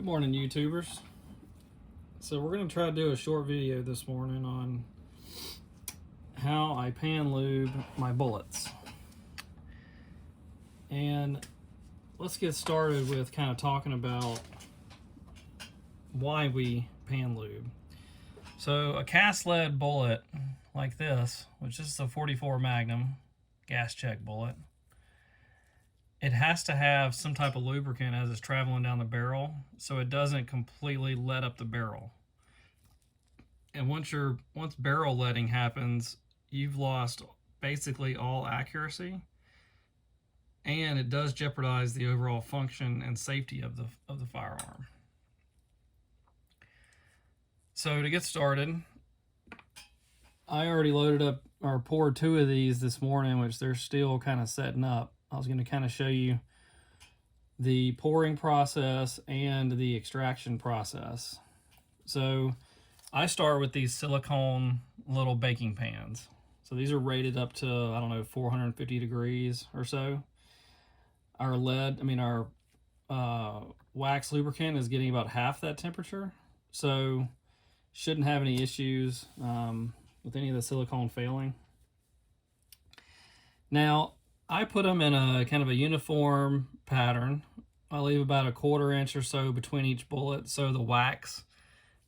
Good morning, YouTubers. So we're going to try to do a short video this morning on how I pan lube my bullets. And let's get started with kind of talking about why we pan lube. So a cast lead bullet like this, which is the 44 Magnum gas check bullet, it has to have some type of lubricant as it's traveling down the barrel so it doesn't completely let up the barrel. And once barrel leading happens, you've lost basically all accuracy, and it does jeopardize the overall function and safety of the firearm. So to get started, I already loaded up or poured 2 of these this morning, which they're still kind of setting up. I was going to kind of show you the pouring process and the extraction process. So I start with these silicone little baking pans. So these are rated up to, I don't know, 450 degrees or so. Our wax lubricant is getting about half that temperature. So shouldn't have any issues with any of the silicone failing. Now, I put them in a kind of a uniform pattern. I leave about a 1/4 inch or so between each bullet so the wax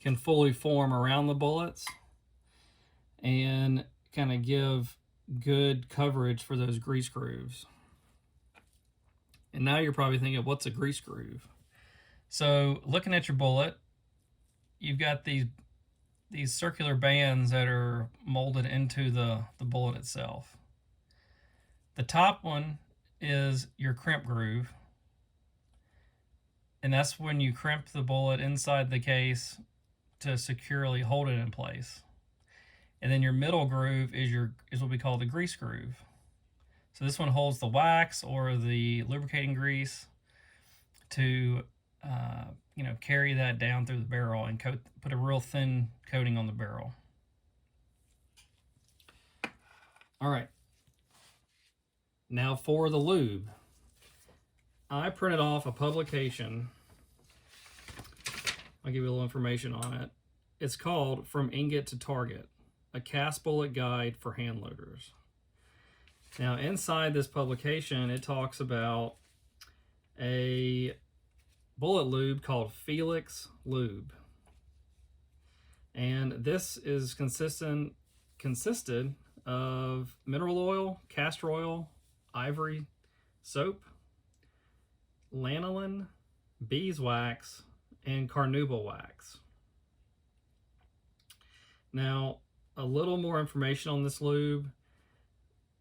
can fully form around the bullets and kind of give good coverage for those grease grooves. And now you're probably thinking, what's a grease groove? So looking at your bullet, you've got these circular bands that are molded into the bullet itself. The top one is your crimp groove, and that's when you crimp the bullet inside the case to securely hold it in place. And then your middle groove is what we call the grease groove. So this one holds the wax or the lubricating grease to carry that down through the barrel and put a real thin coating on the barrel. All right. Now for the lube, I printed off a publication. I'll give you a little information on it. It's called From Ingot to Target, a cast bullet guide for hand loaders. Now inside this publication, it talks about a bullet lube called Felix lube. And this is consisted of mineral oil, castor oil, ivory soap, lanolin, beeswax, and carnauba wax. Now, a little more information on this lube.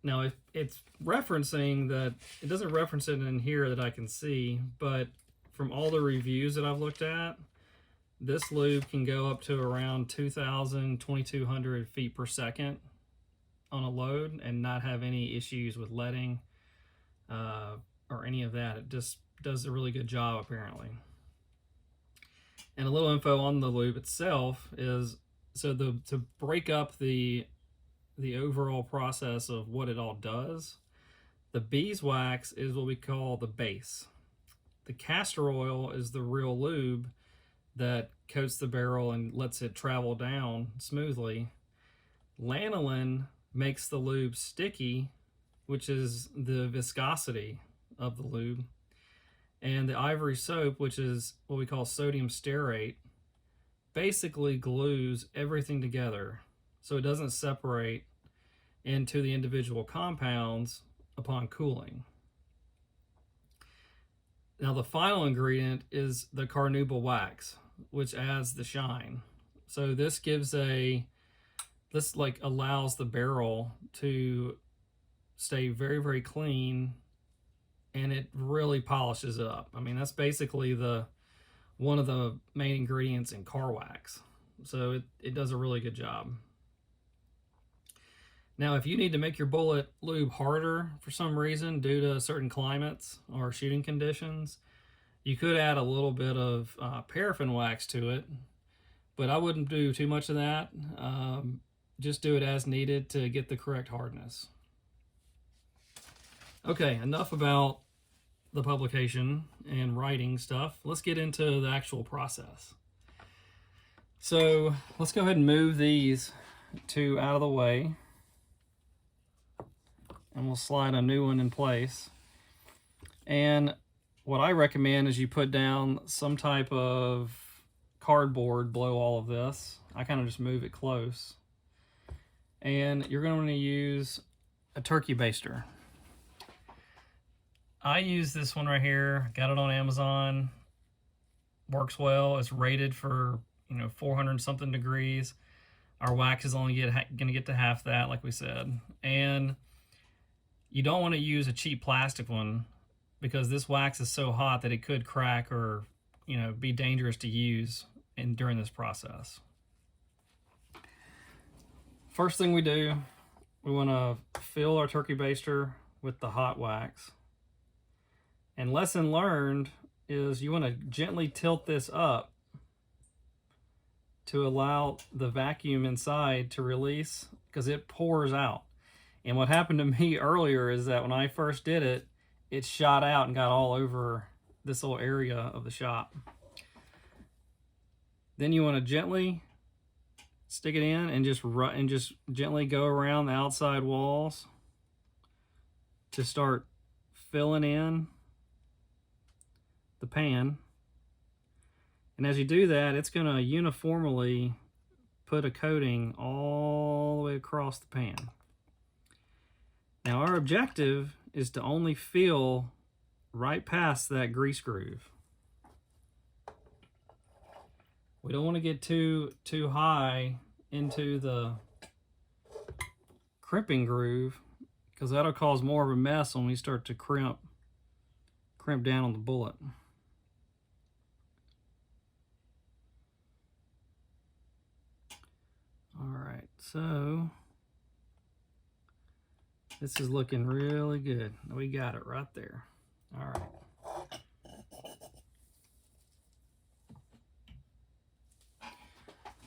Now, if it's referencing that, it doesn't reference it in here that I can see, but from all the reviews that I've looked at, this lube can go up to around 2,000, 2,200 feet per second on a load and not have any issues with leading or any of that. It just does a really good job apparently. And a little info on the lube itself is, so to break up the overall process of what it all does, the beeswax is what we call the base. The castor oil is the real lube that coats the barrel and lets it travel down smoothly. Lanolin makes the lube sticky, which is the viscosity of the lube. And the ivory soap, which is what we call sodium stearate, basically glues everything together so it doesn't separate into the individual compounds upon cooling. Now the final ingredient is the carnauba wax, which adds the shine. So this allows the barrel to stay very, very clean, and it really polishes it up. I mean, that's basically one of the main ingredients in car wax. So it does a really good job. Now, if you need to make your bullet lube harder for some reason due to certain climates or shooting conditions, you could add a little bit of paraffin wax to it, but I wouldn't do too much of that. Just do it as needed to get the correct hardness. Okay, enough about the publication and writing stuff, let's get into the actual process. So let's go ahead and move these two out of the way, and we'll slide a new one in place. And what I recommend is you put down some type of cardboard below all of this. I kind of just move it close. And you're going to want to use a turkey baster. I use this one right here. Got it on Amazon. Works well. It's rated for 400 something degrees. Our wax is only going to get to half that, like we said. And you don't want to use a cheap plastic one, because this wax is so hot that it could crack or be dangerous to use during this process. First thing we do, we want to fill our turkey baster with the hot wax. And lesson learned is you want to gently tilt this up to allow the vacuum inside to release, because it pours out. And what happened to me earlier is that when I first did it, it shot out and got all over this little area of the shop. Then you want to gently stick it in and just gently go around the outside walls to start filling in the pan. And as you do that, it's going to uniformly put a coating all the way across the pan. Now our objective is to only fill right past that grease groove. We don't want to get too high into the crimping groove, because that'll cause more of a mess when we start to crimp down on the bullet. All right, so this is looking really good. We got it right there. All right.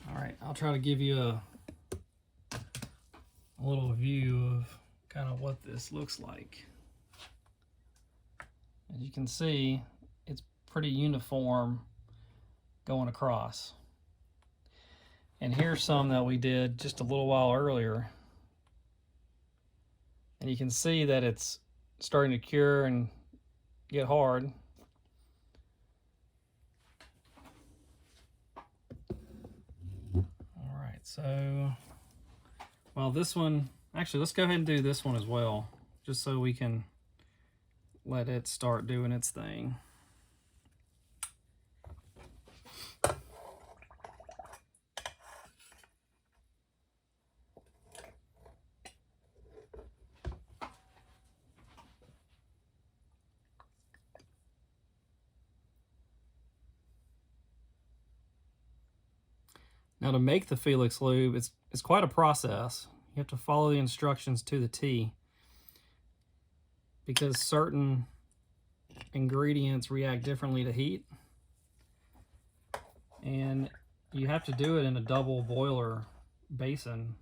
All right, I'll try to give you a little view of kind of what this looks like. As you can see, it's pretty uniform going across. And here's some that we did just a little while earlier. And you can see that it's starting to cure and get hard. All right, so, well, this one, actually, let's go ahead and do this one as well, just so we can let it start doing its thing. Now, to make the Felix lube, it's quite a process. You have to follow the instructions to the T, because certain ingredients react differently to heat. And you have to do it in a double boiler basin,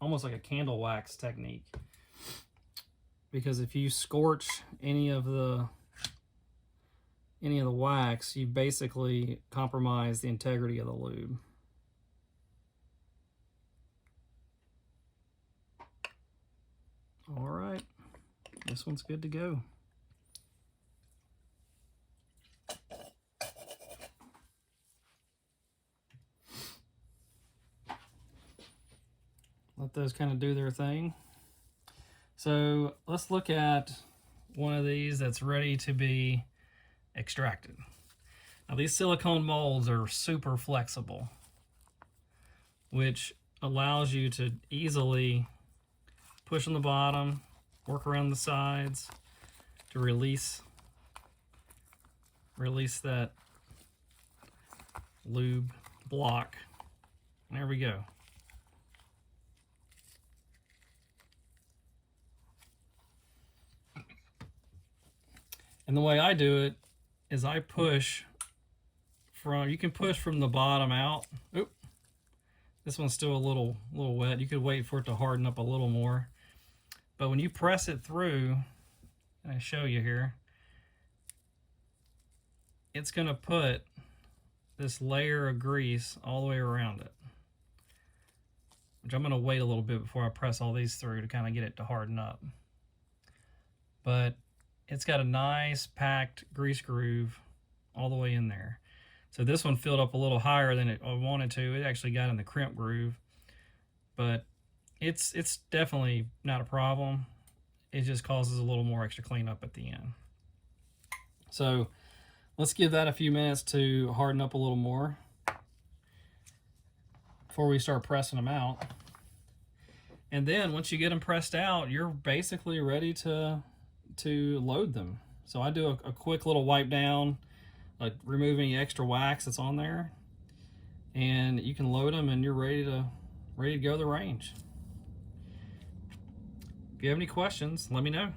almost like a candle wax technique. Because if you scorch any of the wax, you basically compromise the integrity of the lube. All right, this one's good to go. Let those kind of do their thing. So let's look at one of these that's ready to be extracted. Now, these silicone molds are super flexible, which allows you to easily push on the bottom, work around the sides to release that lube block. There we go. And the way I do it is I push you can push from the bottom out. Oop. This one's still a little wet. You could wait for it to harden up a little more. But when you press it through, and I show you here, it's going to put this layer of grease all the way around it, which I'm going to wait a little bit before I press all these through to kind of get it to harden up. But it's got a nice packed grease groove all the way in there. So this one filled up a little higher than I wanted to. It actually got in the crimp groove, but it's definitely not a problem. It just causes a little more extra cleanup at the end. So let's give that a few minutes to harden up a little more before we start pressing them out. And then once you get them pressed out, you're basically ready to load them. So I do a quick little wipe down, like remove any extra wax that's on there, and you can load them and you're ready to go to the range. If you have any questions, let me know.